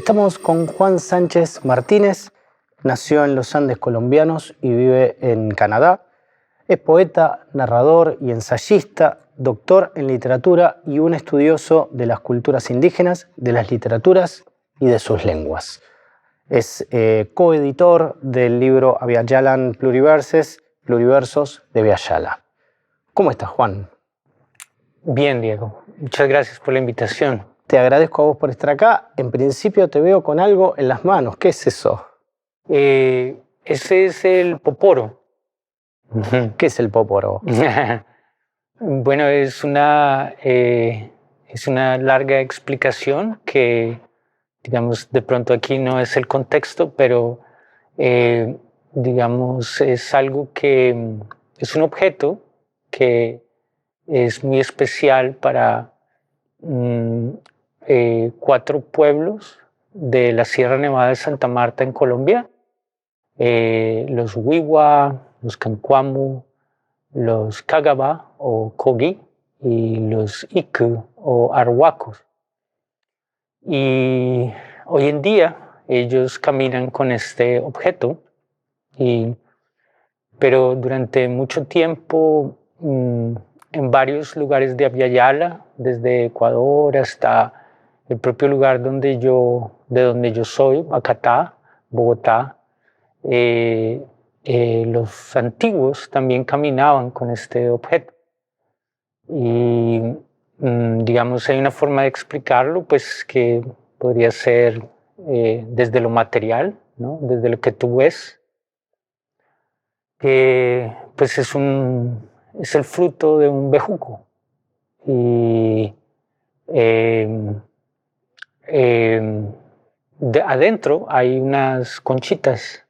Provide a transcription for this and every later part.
Estamos con Juan Sánchez Martínez, nació en los Andes colombianos y vive en Canadá. Es poeta, narrador y ensayista, doctor en literatura y un estudioso de las culturas indígenas, de las literaturas y de sus lenguas. Es coeditor del libro Abyayalan Pluriversos de Abya-Yala. ¿Cómo estás, Juan? Bien, Diego. Muchas gracias por la invitación. Te agradezco a vos por estar acá. En principio te veo con algo en las manos. ¿Qué es eso? Ese es el poporo. ¿Qué es el poporo? Bueno, es una larga explicación que, digamos, de pronto aquí no es el contexto, pero, digamos, es algo que es un objeto que es muy especial para 4 pueblos de la Sierra Nevada de Santa Marta en Colombia: los Wiwa, los Cancuamu, los Cagaba o Cogi y los Iku o Arhuacos. Y hoy en día ellos caminan con este objeto, pero durante mucho tiempo en varios lugares de Abya-Yala, desde Ecuador hasta el propio lugar de donde yo soy, Acatá, Bogotá, los antiguos también caminaban con este objeto. Y digamos, hay una forma de explicarlo, pues, que podría ser desde lo material, ¿no? Desde lo que tú ves, que pues es el fruto de un bejuco. Y adentro hay unas conchitas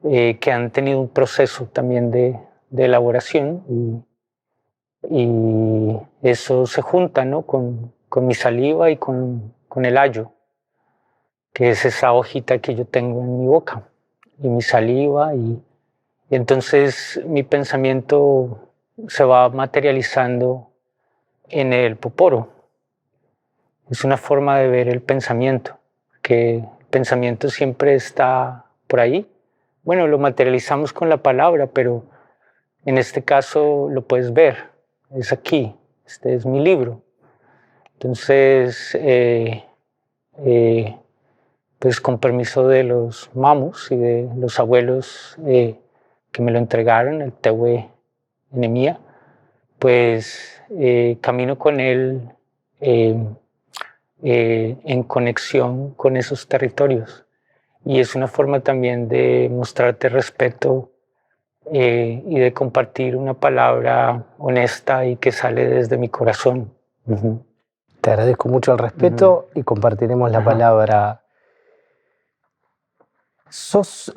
que han tenido un proceso también de elaboración, y eso se junta, ¿no? con mi saliva y con el ayo, que es esa hojita que yo tengo en mi boca, y mi saliva, y entonces mi pensamiento se va materializando en el poporo. Es una forma de ver el pensamiento, que el pensamiento siempre está por ahí. Bueno, lo materializamos con la palabra, pero en este caso lo puedes ver, es aquí, este es mi libro. Entonces, pues con permiso de los mamus y de los abuelos que me lo entregaron, el Tewe Enemía, pues camino con él en conexión con esos territorios. Y es una forma también de mostrarte respeto y de compartir una palabra honesta y que sale desde mi corazón. Te agradezco mucho el respeto y compartiremos la palabra. Sos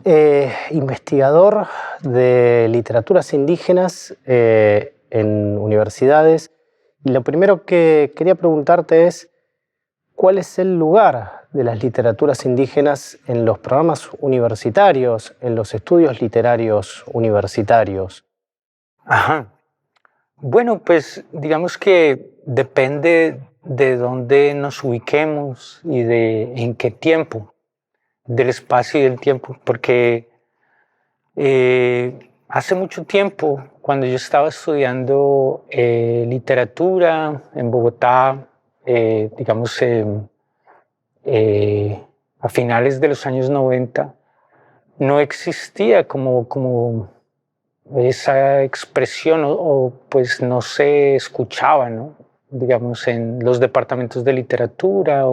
investigador de literaturas indígenas en universidades, y lo primero que quería preguntarte es ¿cuál es el lugar de las literaturas indígenas en los programas universitarios, en los estudios literarios universitarios? Ajá. Bueno, pues digamos que depende de dónde nos ubiquemos y de en qué tiempo, del espacio y del tiempo, porque hace mucho tiempo, cuando yo estaba estudiando literatura en Bogotá, digamos a finales de los años 90, no existía como esa expresión o pues no se escuchaba, ¿no? Digamos, en los departamentos de literatura,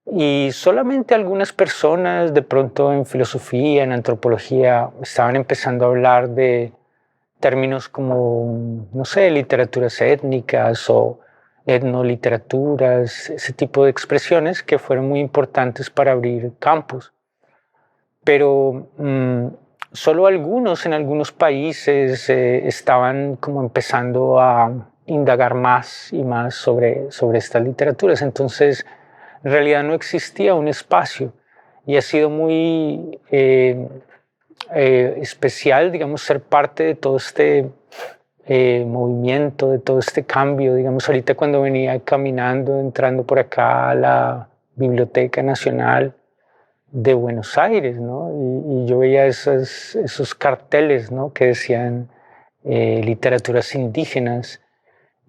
y solamente algunas personas de pronto en filosofía, en antropología, estaban empezando a hablar de términos como, no sé, literaturas étnicas o etnoliteraturas, ese tipo de expresiones que fueron muy importantes para abrir campos. Pero solo algunos en algunos países estaban como empezando a indagar más y más sobre estas literaturas. Entonces, en realidad no existía un espacio, y ha sido muy especial, digamos, ser parte de todo este movimiento, de todo este cambio. Digamos, ahorita cuando venía caminando, entrando por acá a la Biblioteca Nacional de Buenos Aires, ¿no? Y yo veía esos carteles, ¿no? Que decían literaturas indígenas,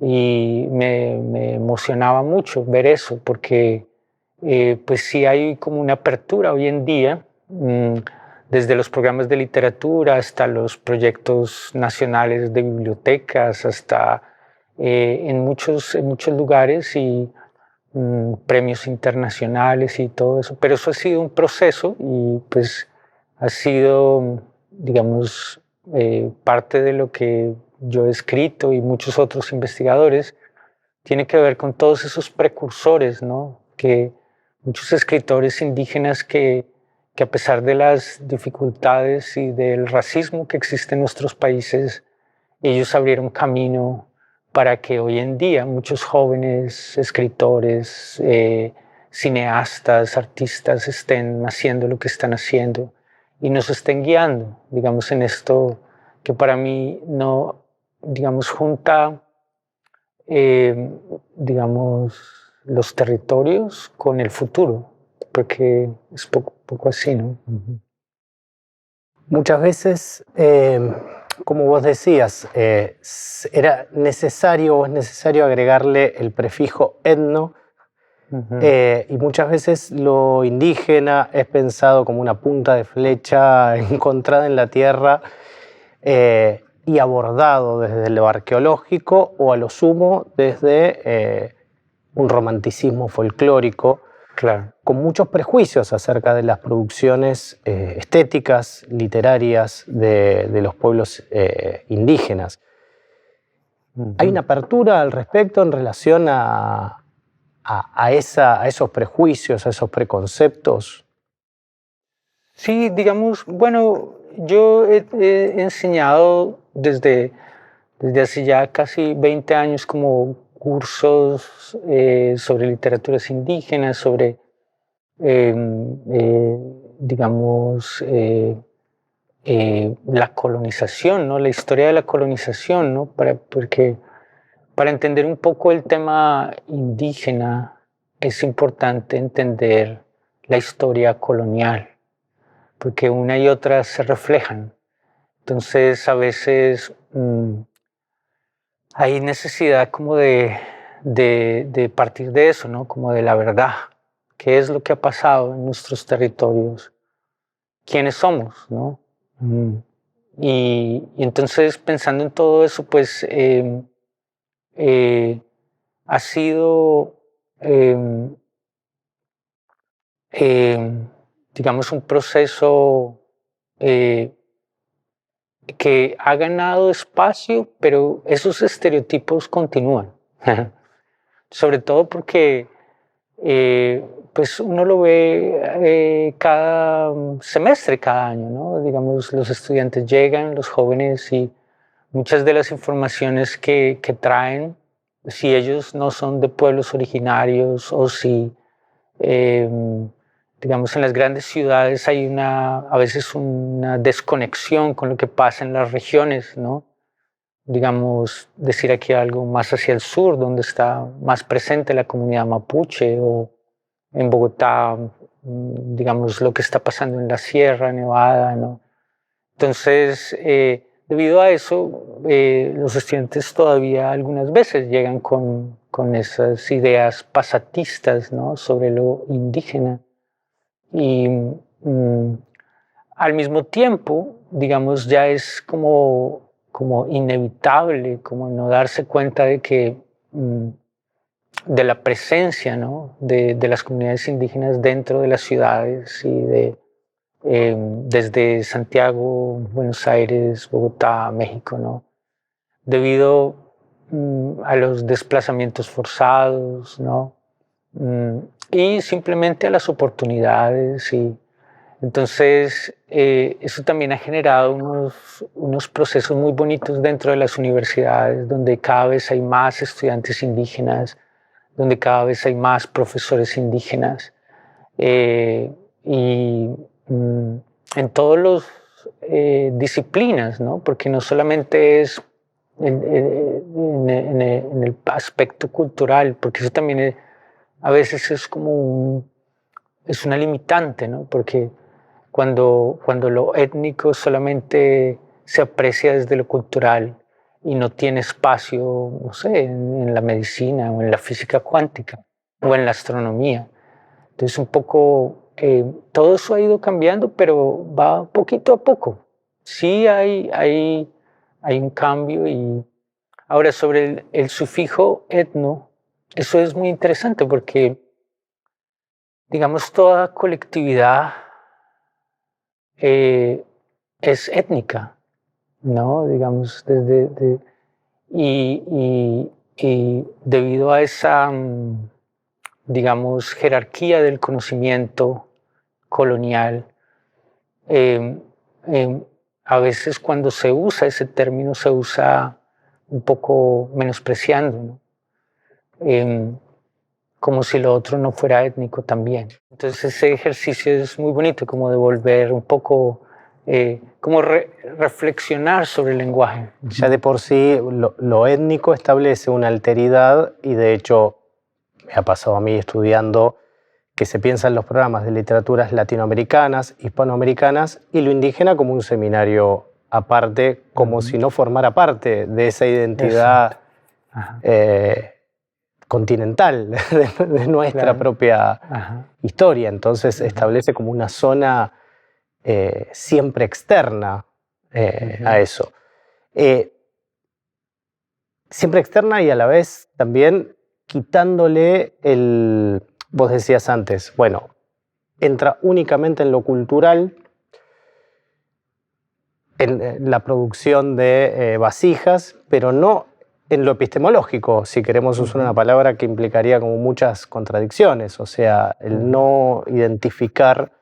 y me emocionaba mucho ver eso, porque pues sí hay como una apertura hoy en día, desde los programas de literatura hasta los proyectos nacionales de bibliotecas, hasta en muchos lugares, y premios internacionales y todo eso. Pero eso ha sido un proceso, y pues ha sido, digamos, parte de lo que yo he escrito y muchos otros investigadores, tiene que ver con todos esos precursores, ¿no? Que muchos escritores indígenas que a pesar de las dificultades y del racismo que existe en nuestros países, ellos abrieron camino para que hoy en día muchos jóvenes escritores, cineastas, artistas estén haciendo lo que están haciendo y nos estén guiando, digamos, en esto que para mí no, digamos, junta, digamos, los territorios con el futuro, porque es poco así, ¿no? Muchas veces, como vos decías, era necesario o es necesario agregarle el prefijo etno, y muchas veces lo indígena es pensado como una punta de flecha encontrada en la tierra, y abordado desde lo arqueológico o a lo sumo desde un romanticismo folclórico, Claro. con muchos prejuicios acerca de las producciones estéticas, literarias de los pueblos indígenas. ¿Hay una apertura al respecto en relación a esos prejuicios, a esos preconceptos? Sí, digamos, bueno, yo he enseñado desde hace ya casi 20 años como cursos sobre literaturas indígenas, sobre, digamos, la colonización, ¿no? La historia de la colonización, ¿no? Porque para entender un poco el tema indígena es importante entender la historia colonial, porque una y otra se reflejan. Entonces, a veces hay necesidad como de partir de eso, ¿no? Como de la verdad. ¿Qué es lo que ha pasado en nuestros territorios? ¿Quiénes somos, no? Y entonces, pensando en todo eso, pues ha sido, em, digamos, un proceso que ha ganado espacio, pero esos estereotipos continúan. Sobre todo porque pues uno lo ve cada semestre, cada año, ¿no? Digamos, los estudiantes llegan, los jóvenes, y muchas de las informaciones que traen, si ellos no son de pueblos originarios, o si digamos, en las grandes ciudades hay a veces una desconexión con lo que pasa en las regiones, ¿no? Digamos, decir aquí algo más hacia el sur, donde está más presente la comunidad mapuche, o en Bogotá, digamos, lo que está pasando en la Sierra Nevada, ¿no? Entonces, debido a eso, los estudiantes todavía algunas veces llegan con esas ideas pasatistas, ¿no? Sobre lo indígena. Y al mismo tiempo, digamos, ya es como inevitable, como no darse cuenta de que de la presencia, ¿no? de las comunidades indígenas dentro de las ciudades, y desde Santiago, Buenos Aires, Bogotá, México, ¿no? Debido a los desplazamientos forzados, ¿no? Y simplemente a las oportunidades. Y entonces eso también ha generado unos procesos muy bonitos dentro de las universidades, donde cada vez hay más estudiantes indígenas, donde cada vez hay más profesores indígenas, y en todas las disciplinas, ¿no? Porque no solamente es en el aspecto cultural, porque eso también a veces es como es una limitante, ¿no? Porque cuando lo étnico solamente se aprecia desde lo cultural y no tiene espacio, no sé, en la medicina o en la física cuántica o en la astronomía. Entonces un poco todo eso ha ido cambiando, pero va poquito a poco. Sí hay un cambio. Y ahora sobre el sufijo etno, eso es muy interesante porque, digamos, toda colectividad es étnica, ¿no? Digamos, y debido a esa, digamos, jerarquía del conocimiento colonial, eh, eh, a veces cuando se usa ese término se usa un poco menospreciando, ¿no? Como si lo otro no fuera étnico también. Entonces ese ejercicio es muy bonito, como de volver un poco, como reflexionar sobre el lenguaje. Ya de por sí lo étnico establece una alteridad y de hecho me ha pasado a mí estudiando que se piensa en los programas de literaturas latinoamericanas, hispanoamericanas y lo indígena como un seminario aparte, como si no formara parte de esa identidad continental de nuestra propia historia. Entonces establece como una zona siempre externa a eso. Siempre externa y a la vez también quitándole el... Vos decías antes, bueno, entra únicamente en lo cultural, en la producción de vasijas, pero no en lo epistemológico, si queremos usar una palabra que implicaría como muchas contradicciones, o sea, el no identificar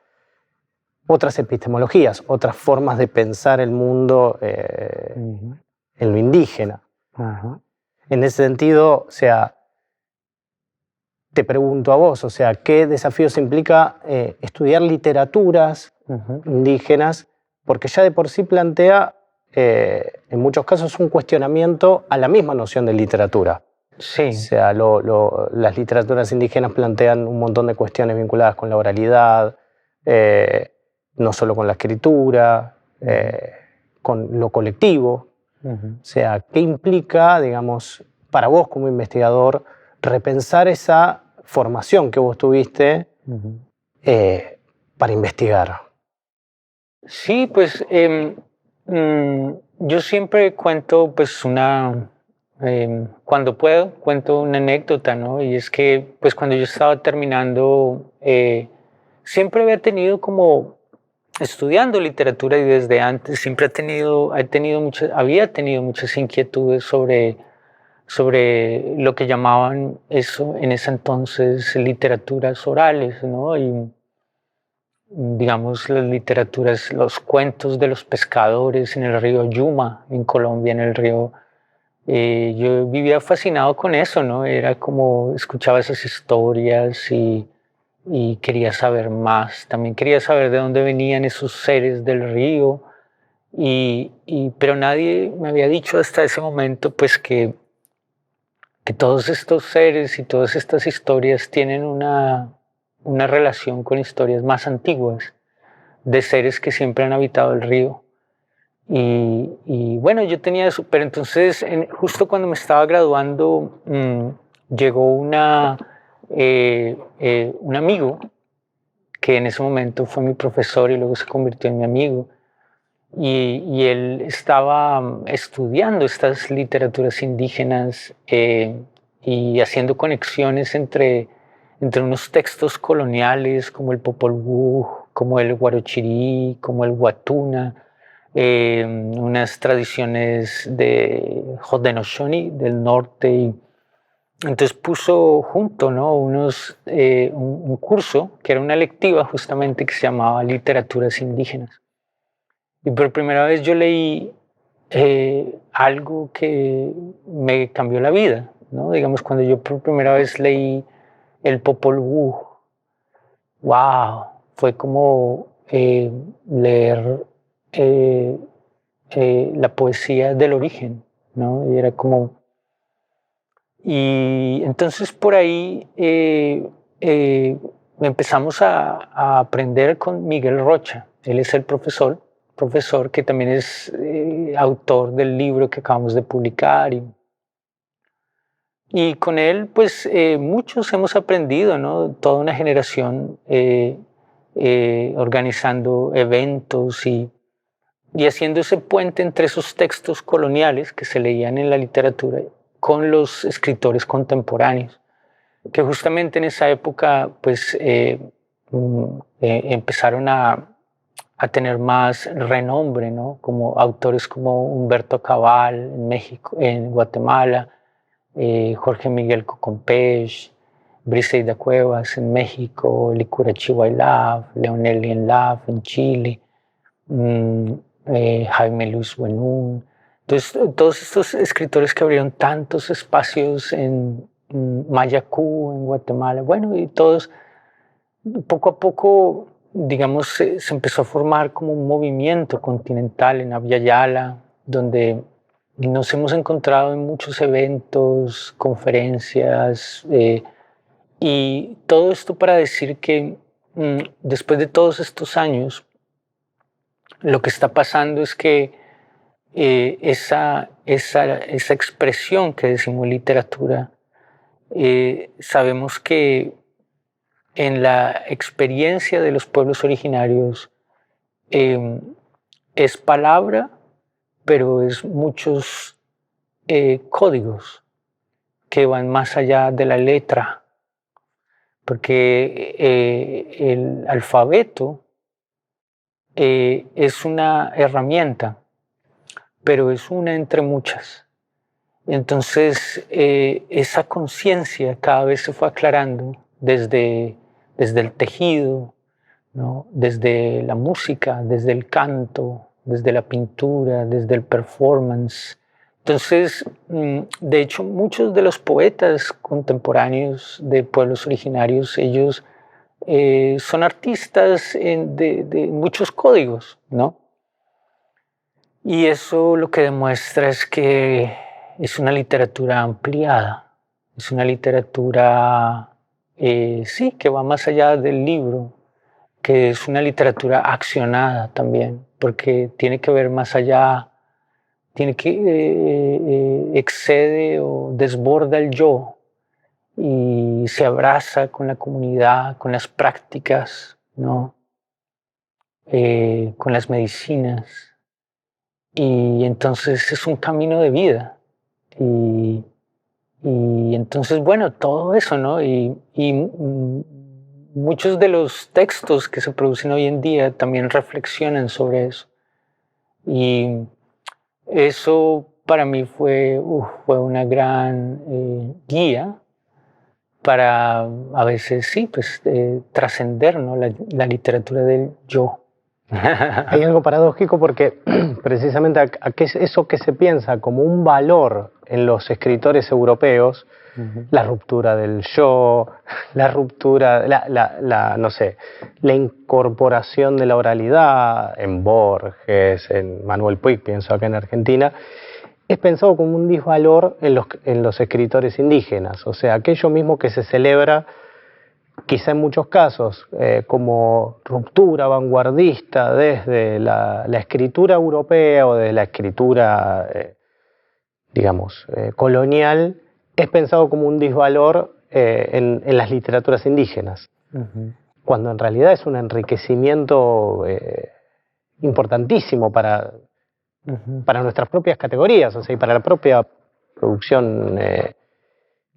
otras epistemologías, otras formas de pensar el mundo en lo indígena. En ese sentido, o sea, te pregunto a vos, o sea, ¿qué desafíos implica estudiar literaturas indígenas? Porque ya de por sí plantea, en muchos casos, un cuestionamiento a la misma noción de literatura. Sí. O sea, las literaturas indígenas plantean un montón de cuestiones vinculadas con la oralidad, no solo con la escritura, con lo colectivo. O sea, ¿qué implica, digamos, para vos como investigador, repensar esa formación que vos tuviste para investigar? Sí, pues yo siempre cuento, pues cuando puedo, cuento una anécdota, ¿no? Y es que, pues cuando yo estaba terminando, siempre había tenido como estudiando literatura y desde antes siempre había tenido muchas inquietudes sobre lo que llamaban eso en ese entonces literaturas orales, ¿no? Y digamos las literaturas, los cuentos de los pescadores en el río Yuma, en Colombia, en el río. Yo vivía fascinado con eso, ¿no? Era como escuchaba esas historias y quería saber más. También quería saber de dónde venían esos seres del río. Pero nadie me había dicho hasta ese momento pues que todos estos seres y todas estas historias tienen una relación con historias más antiguas de seres que siempre han habitado el río. Y bueno, yo tenía eso, pero entonces justo cuando me estaba graduando llegó un amigo que en ese momento fue mi profesor y luego se convirtió en mi amigo. Y él estaba estudiando estas literaturas indígenas y haciendo conexiones entre unos textos coloniales como el Popol Vuh, como el Huarochirí, como el Huatuna, unas tradiciones de Haudenosaunee del norte. Y entonces puso junto, ¿no? Un curso que era una electiva justamente que se llamaba Literaturas Indígenas. Y por primera vez yo leí algo que me cambió la vida, ¿no? Digamos, cuando yo por primera vez leí el Popol Vuh, wow, fue como leer la poesía del origen, ¿no? Y era como... Y entonces por ahí empezamos a aprender con Miguel Rocha. Él es el profesor que también es autor del libro que acabamos de publicar. Y con él, pues muchos hemos aprendido, ¿no? Toda una generación organizando eventos y haciendo ese puente entre esos textos coloniales que se leían en la literatura con los escritores contemporáneos, que justamente en esa época pues, empezaron a tener más renombre, ¿no? Como autores como Humberto Cabal en México, en Guatemala, Jorge Miguel Cocompech, Briseida Cuevas en México, Licura Chihuahua, Leonel Lienlaf en Chile, Jaime Luis Buenún. Entonces, todos estos escritores que abrieron tantos espacios en Mayacú, en Guatemala, bueno, y todos, poco a poco, digamos, se empezó a formar como un movimiento continental en Abya Yala, donde nos hemos encontrado en muchos eventos, conferencias, y todo esto para decir que después de todos estos años, lo que está pasando es que esa expresión que decimos literatura, sabemos que en la experiencia de los pueblos originarios es palabra, pero es muchos códigos que van más allá de la letra, porque el alfabeto es una herramienta, pero es una entre muchas. Entonces, esa conciencia cada vez se fue aclarando desde el tejido, ¿no? Desde la música, desde el canto, desde la pintura, desde el performance. Entonces, de hecho, muchos de los poetas contemporáneos de pueblos originarios, ellos son artistas de muchos códigos, ¿no? Y eso lo que demuestra es que es una literatura ampliada, es una literatura, sí, que va más allá del libro, que es una literatura accionada también, porque tiene que ver más allá, tiene que excede o desborda el yo y se abraza con la comunidad, con las prácticas, ¿no? Con las medicinas. Y entonces es un camino de vida. Y entonces, bueno, todo eso, ¿no? Muchos de los textos que se producen hoy en día también reflexionan sobre eso. Y eso para mí fue una gran guía para a veces, sí, pues trascender, ¿no? La literatura del yo. Hay algo paradójico porque precisamente eso que se piensa como un valor en los escritores europeos, la ruptura del yo, la ruptura, no sé, la incorporación de la oralidad en Borges, en Manuel Puig, pienso acá en Argentina, es pensado como un disvalor en los escritores indígenas, o sea, aquello mismo que se celebra quizá en muchos casos como ruptura vanguardista desde la escritura europea o de la escritura, digamos, colonial, es pensado como un disvalor en las literaturas indígenas, cuando en realidad es un enriquecimiento importantísimo para nuestras propias categorías, o sea, y para la propia producción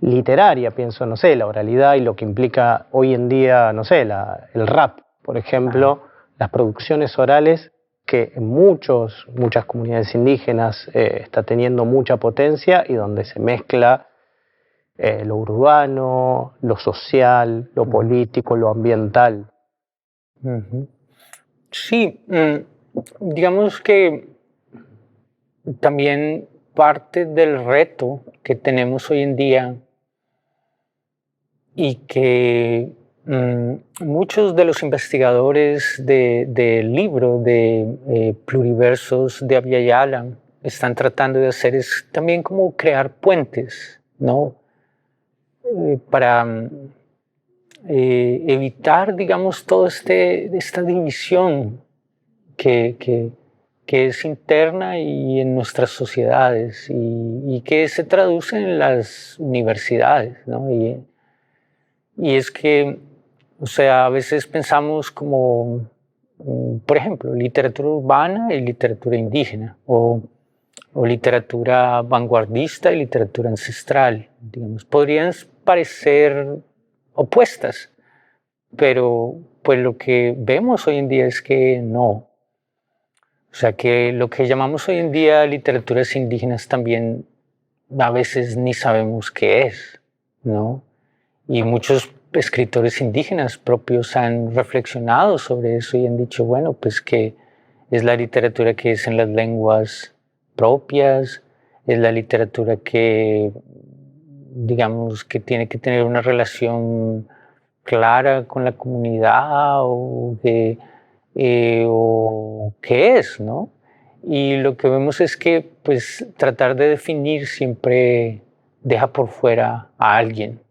literaria, pienso, no sé, la oralidad y lo que implica hoy en día, no sé, el rap, por ejemplo, las producciones orales que en muchas comunidades indígenas está teniendo mucha potencia y donde se mezcla lo urbano, lo social, lo político, lo ambiental. Sí, digamos que también parte del reto que tenemos hoy en día y que muchos de los investigadores del libro de Pluriversos de Abya Yala están tratando de hacer es también como crear puentes, ¿no? Para evitar, digamos, toda esta división que es interna y en nuestras sociedades y que se traduce en las universidades, ¿no? Y es que, o sea, a veces pensamos como, por ejemplo, literatura urbana y literatura indígena, o literatura vanguardista y literatura ancestral, digamos, podrían parecer opuestas, pero pues lo que vemos hoy en día es que no. O sea, que lo que llamamos hoy en día literaturas indígenas también a veces ni sabemos qué es, ¿no? Y muchos escritores indígenas propios han reflexionado sobre eso y han dicho, bueno, pues que es la literatura que es en las lenguas propias, es la literatura que, digamos, que tiene que tener una relación clara con la comunidad o qué es, ¿no? Y lo que vemos es que, pues, tratar de definir siempre deja por fuera a alguien.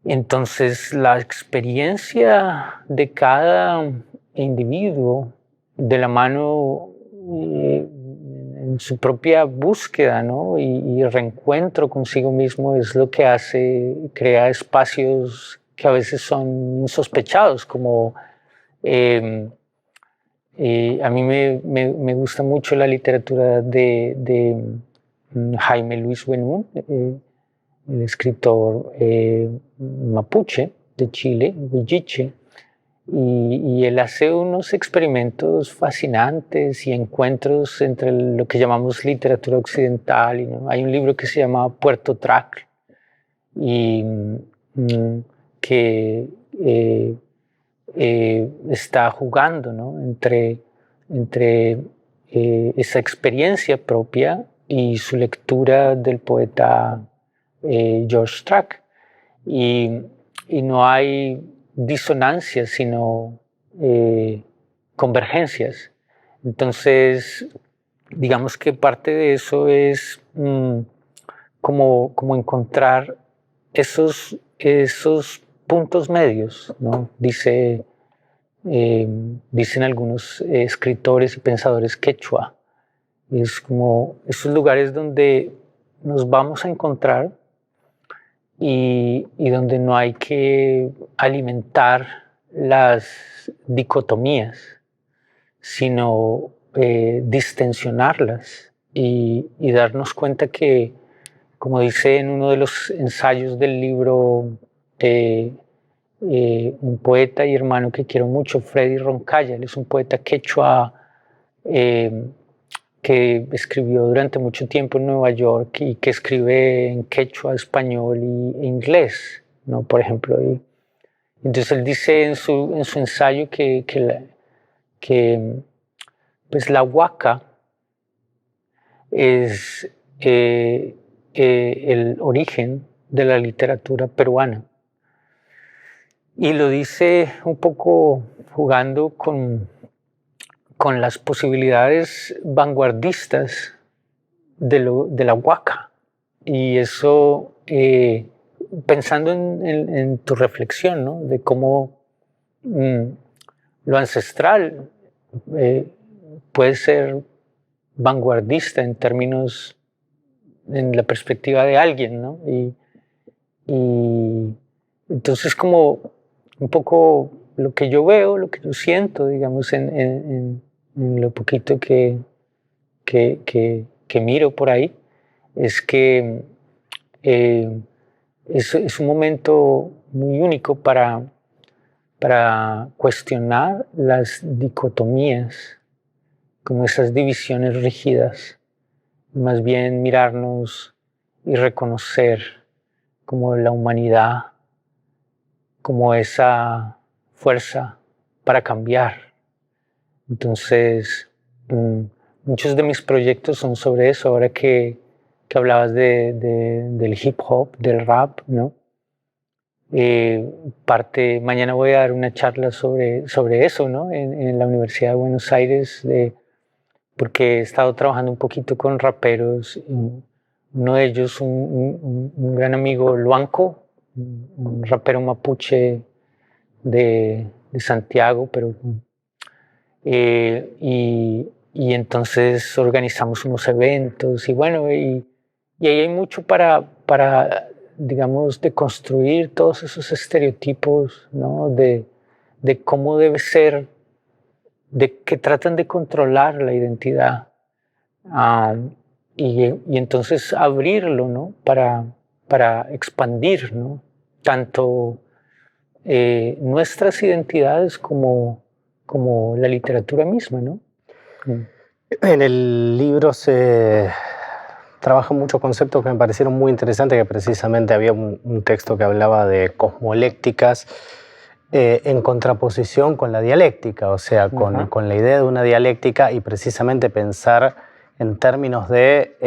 Entonces, la experiencia de cada individuo de la mano en su propia búsqueda, ¿no? y reencuentro consigo mismo es lo que crea espacios que a veces son insospechados, como a mí me gusta mucho la literatura de Jaime Luis Buenún, el escritor mapuche de Chile, Huilliche, y él hace unos experimentos fascinantes y encuentros entre lo que llamamos literatura occidental. ¿No? Hay un libro que se llama Puerto Trac, y que está jugando, ¿no? entre esa experiencia propia y su lectura del poeta George Track. Y no hay disonancias, sino convergencias. Entonces, digamos que parte de eso es como encontrar esos puntos medios, ¿no? Dicen algunos escritores y pensadores quechua. Es como esos lugares donde nos vamos a encontrar y donde no hay que alimentar las dicotomías, sino distensionarlas y darnos cuenta que, como dice en uno de los ensayos del libro un poeta y hermano que quiero mucho, Freddy Roncalla, él es un poeta quechua que escribió durante mucho tiempo en Nueva York y que escribe en quechua, español e inglés, ¿no? Por ejemplo. Entonces él dice en su ensayo que pues la huaca es el origen de la literatura peruana. Y lo dice un poco jugando con las posibilidades vanguardistas de la huaca. Y eso, pensando en tu reflexión, ¿no? De cómo lo ancestral puede ser vanguardista en términos, en la perspectiva de alguien, ¿no? Y entonces como un poco lo que yo veo, lo que yo siento, digamos, en lo poquito que miro por ahí, es que es un momento muy único para cuestionar las dicotomías, como esas divisiones rígidas, más bien mirarnos y reconocer como la humanidad, como esa fuerza para cambiar. Entonces, muchos de mis proyectos son sobre eso. Ahora que hablabas del hip hop, del rap, ¿no? Mañana voy a dar una charla sobre eso, ¿no? En la Universidad de Buenos Aires, porque he estado trabajando un poquito con raperos. Uno de ellos, un gran amigo, Luanco, un rapero mapuche de Santiago, pero y entonces organizamos unos eventos y bueno, y ahí hay mucho para digamos, de construir todos esos estereotipos, ¿no? De cómo debe ser, de que tratan de controlar la identidad. Y entonces abrirlo, ¿no? Para expandir, ¿no? Tanto nuestras identidades como la literatura misma, ¿no? En el libro se trabajan muchos conceptos que me parecieron muy interesantes, que precisamente había un texto que hablaba de cosmolécticas en contraposición con la dialéctica, o sea, con la idea de una dialéctica y precisamente pensar en términos de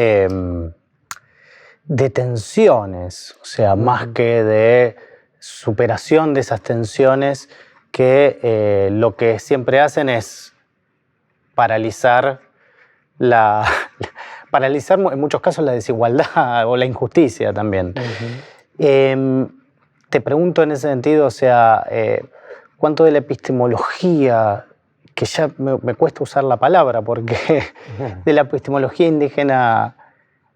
tensiones, o sea, más que de superación de esas tensiones que lo que siempre hacen es paralizar paralizar en muchos casos la desigualdad o la injusticia también. Te pregunto en ese sentido, o sea, ¿cuánto de la epistemología, que ya me cuesta usar la palabra, porque de la epistemología indígena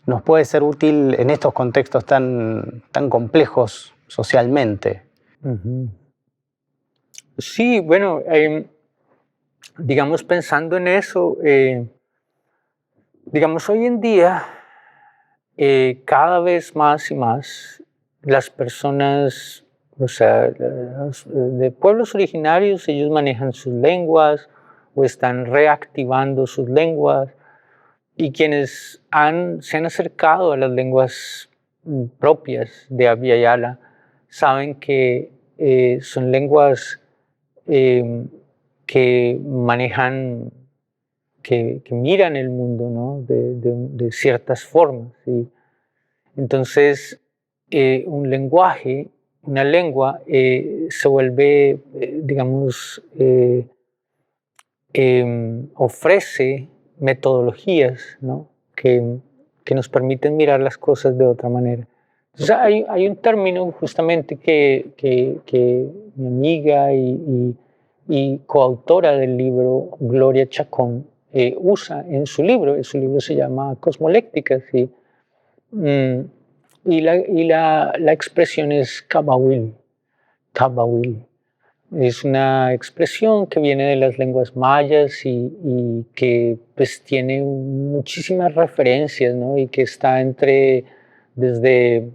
nos puede ser útil en estos contextos tan complejos socialmente? Sí, bueno, digamos, pensando en eso, digamos, hoy en día, cada vez más y más, las personas, o sea, de pueblos originarios, ellos manejan sus lenguas o están reactivando sus lenguas, y quienes se han acercado a las lenguas propias de Abya Yala saben que son lenguas que manejan, que miran el mundo, ¿no? de ciertas formas. ¿Sí? Entonces, un lenguaje, una lengua, se vuelve, digamos, ofrece metodologías, ¿no? que nos permiten mirar las cosas de otra manera. Entonces, hay un término justamente que mi amiga y coautora del libro, Gloria Chacón, usa en su libro. Su libro se llama Cosmolécticas, ¿sí? La expresión es Kabawil. Es una expresión que viene de las lenguas mayas y que pues tiene muchísimas referencias, ¿no? Y que está desde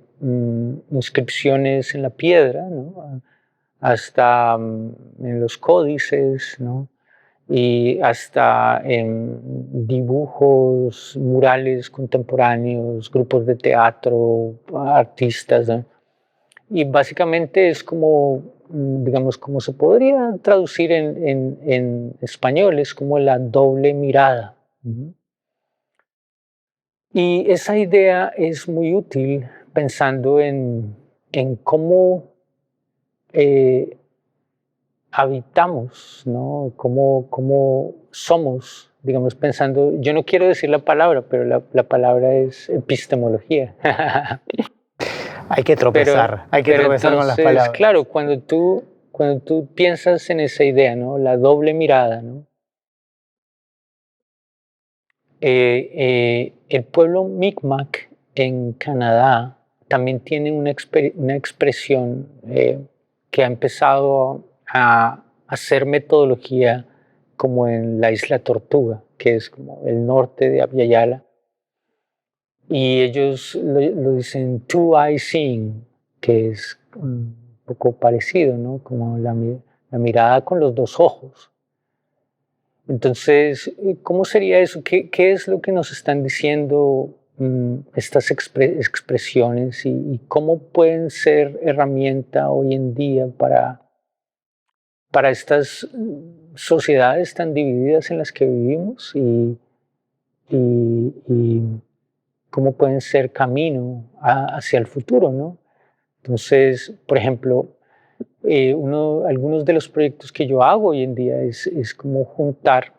inscripciones en la piedra, ¿no? Hasta en los códices, ¿no? Y hasta en dibujos, murales contemporáneos, grupos de teatro, artistas, ¿no? Y básicamente es como, digamos, como se podría traducir en español, es como la doble mirada. Y esa idea es muy útil pensando en cómo habitamos, ¿no? Cómo somos, digamos, pensando, yo no quiero decir la palabra, pero la palabra es epistemología. Hay que tropezar, hay que tropezar con las palabras. Claro, cuando tú piensas en esa idea, ¿no? La doble mirada, ¿no? El pueblo Mi'kmaq en Canadá también tiene una expresión que ha empezado a hacer metodología como en la isla Tortuga, que es como el norte de Abya Yala. Y ellos lo dicen two-eye seeing, que es un poco parecido, ¿no? Como la mirada con los dos ojos. Entonces, ¿cómo sería eso? ¿Qué es lo que nos están diciendo estas expresiones y cómo pueden ser herramienta hoy en día para estas sociedades tan divididas en las que vivimos y cómo pueden ser camino hacia el futuro, ¿no? Entonces, por ejemplo, algunos de los proyectos que yo hago hoy en día es como juntar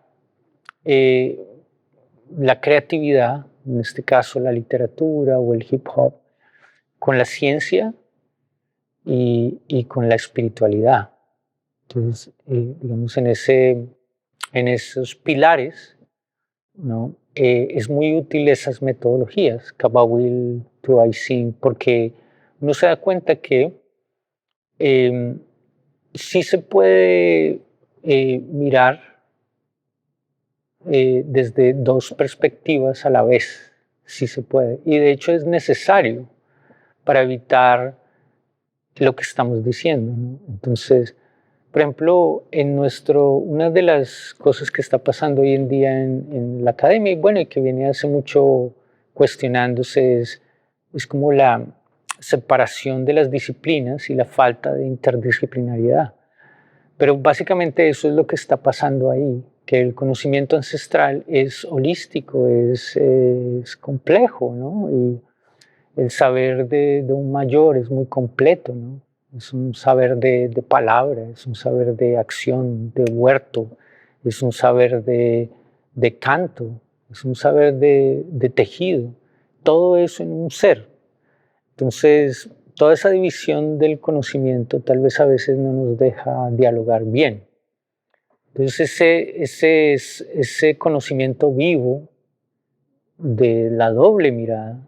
la creatividad, en este caso la literatura o el hip hop, con la ciencia y con la espiritualidad. Entonces, digamos, en esos pilares, ¿no? Es muy útil esas metodologías, Kabawil, Tuaisin, porque uno se da cuenta que sí se puede mirar desde dos perspectivas a la vez, sí se puede. Y de hecho es necesario para evitar lo que estamos diciendo, ¿no? Entonces, por ejemplo, una de las cosas que está pasando hoy en día en la academia, y bueno, y que viene hace mucho cuestionándose, es como la separación de las disciplinas y la falta de interdisciplinariedad. Pero básicamente eso es lo que está pasando ahí, que el conocimiento ancestral es holístico, es complejo, ¿no? Y el saber de un mayor es muy completo, ¿no? Es un saber de palabra, es un saber de acción, de huerto, es un saber de canto, es un saber de tejido, todo eso en un ser. Entonces, toda esa división del conocimiento tal vez a veces no nos deja dialogar bien. Entonces, ese conocimiento vivo de la doble mirada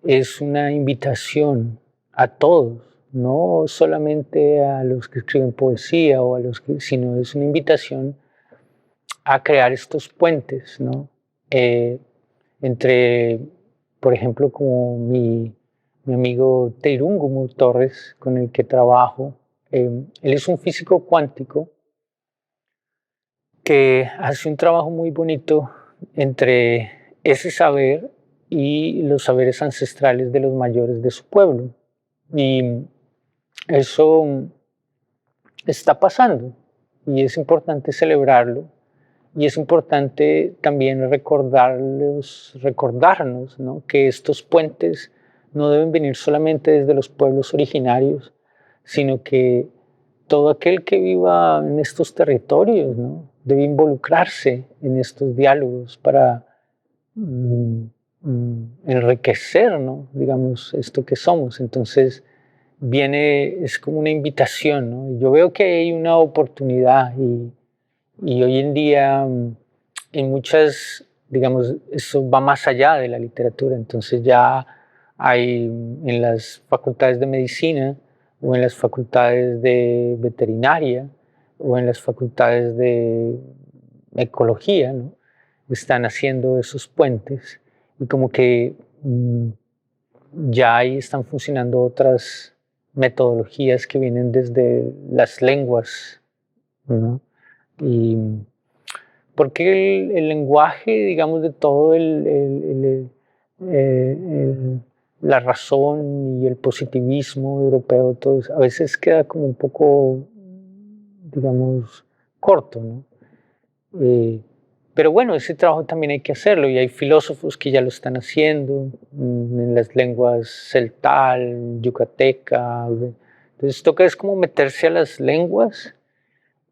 es una invitación a todos, no solamente a los que escriben poesía o a los que, sino es una invitación a crear estos puentes, ¿no? Entre, por ejemplo, como mi amigo Teirungumu Torres, con el que trabajo. Él es un físico cuántico que hace un trabajo muy bonito entre ese saber y los saberes ancestrales de los mayores de su pueblo. Y eso está pasando y es importante celebrarlo y es importante también recordarnos, ¿no? Que estos puentes no deben venir solamente desde los pueblos originarios, sino que todo aquel que viva en estos territorios, ¿no? Debe involucrarse en estos diálogos para enriquecer, ¿no? Digamos, esto que somos. Entonces, es como una invitación, ¿no? Y yo veo que hay una oportunidad y hoy en día en muchas, digamos, eso va más allá de la literatura. Entonces ya hay en las facultades de medicina o en las facultades de veterinaria o en las facultades de ecología, ¿no? Están haciendo esos puentes y como que ya ahí están funcionando otras metodologías que vienen desde las lenguas, ¿no? Y porque el lenguaje, digamos, de todo la razón y el positivismo europeo, todo eso, a veces queda como un poco, digamos, corto, ¿no? Pero bueno, ese trabajo también hay que hacerlo y hay filósofos que ya lo están haciendo en las lenguas celtal, yucateca. Entonces toca es como meterse a las lenguas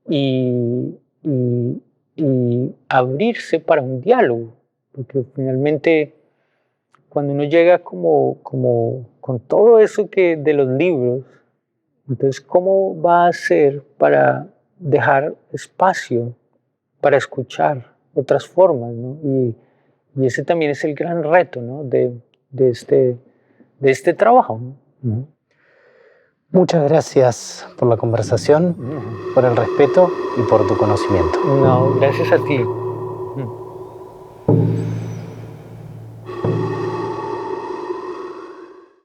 y, y, y abrirse para un diálogo, porque finalmente cuando uno llega como con todo eso que de los libros, entonces ¿cómo va a hacer para dejar espacio para escuchar otras formas, ¿no? Y ese también es el gran reto, ¿no? de este trabajo, ¿no? Muchas gracias por la conversación, por el respeto y por tu conocimiento. No, gracias a ti.